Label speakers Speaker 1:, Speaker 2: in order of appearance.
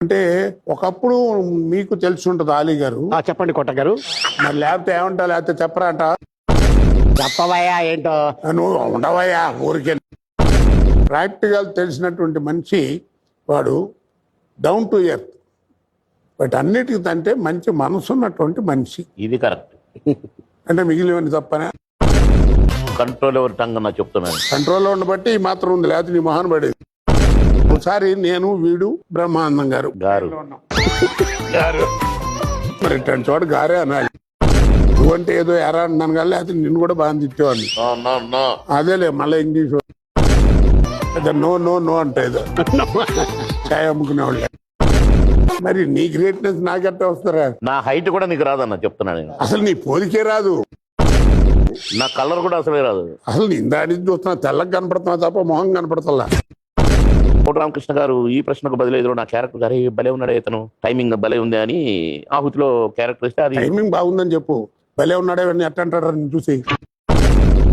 Speaker 1: అంటే ఒకప్పుడు మీకు తెలిసి ఉంటుంది ఆలీ గారు.
Speaker 2: చెప్పండి కొట్ట గారు.
Speaker 1: మరి లేకపోతే ఏమంటా, లేకపోతే చెప్పరా అంట.
Speaker 2: చెప్పవయ్యా ఏంటో.
Speaker 1: నువ్వు ఉండవయ్యా ఊరికే. ప్రాక్టికల్ తెలిసినటువంటి మనిషి వాడు, డౌన్ టు ఎర్త్. బట్ అన్నిటికీ అంటే మంచి మనసు ఉన్నటువంటి మనిషి.
Speaker 3: ఇది కరెక్ట్.
Speaker 1: అంటే మిగిలినవన్నీ తప్పనే.
Speaker 3: కంట్రోల్ ఎవరి టంగ్ అన్న చెప్తున్నాను.
Speaker 1: కంట్రోల్లో ఉండబట్టి ఈ మాత్రం ఉంది, లేకపోతే నీ మొహన్ పడేది. ఒకసారి నేను, వీడు, బ్రహ్మానందం గారు
Speaker 3: గారు
Speaker 1: మరి ఇట్లాంటి చోట గారే అనాలి. నువ్వంటే ఏదో ఎరా అన్నాను కానీ, లేకపోతే నిన్ను కూడా బాగా తిట్టేవాడిని. అదేలే మళ్ళీ ఇంగ్లీష్ నో నో నో అంటే ఏదో చాయ్ అమ్ముకునేవాళ్ళు. మరి నీ గ్రేట్నెస్ నాకెట్టా వస్తారా?
Speaker 3: నా హైట్ కూడా నీకు రాదన్న చెప్తున్నా నేను.
Speaker 1: అసలు నీ పోలికే రాదు,
Speaker 3: నా కలర్ కూడా అసలే రాదు.
Speaker 1: అసలు నీ ఇందాడి నుంచి చూస్తున్నా తెల్లగా కనపడుతున్నా తప్ప మొహం కనపడతల్లా.
Speaker 3: కోట రామకృష్ణ గారు ఈ ప్రశ్నకు బదిలీ ఎదురు నా క్యారెక్టర్ గారు భలే ఉన్నాడు, ఇతను టైమింగ్ భలే ఉంది అని ఆహుతిలో క్యారెక్టర్ ఇస్తే అది
Speaker 1: టైమింగ్ బాగుందని చెప్పు. భలే ఉన్నాడే ఎట్ట అంటాడు చూసి.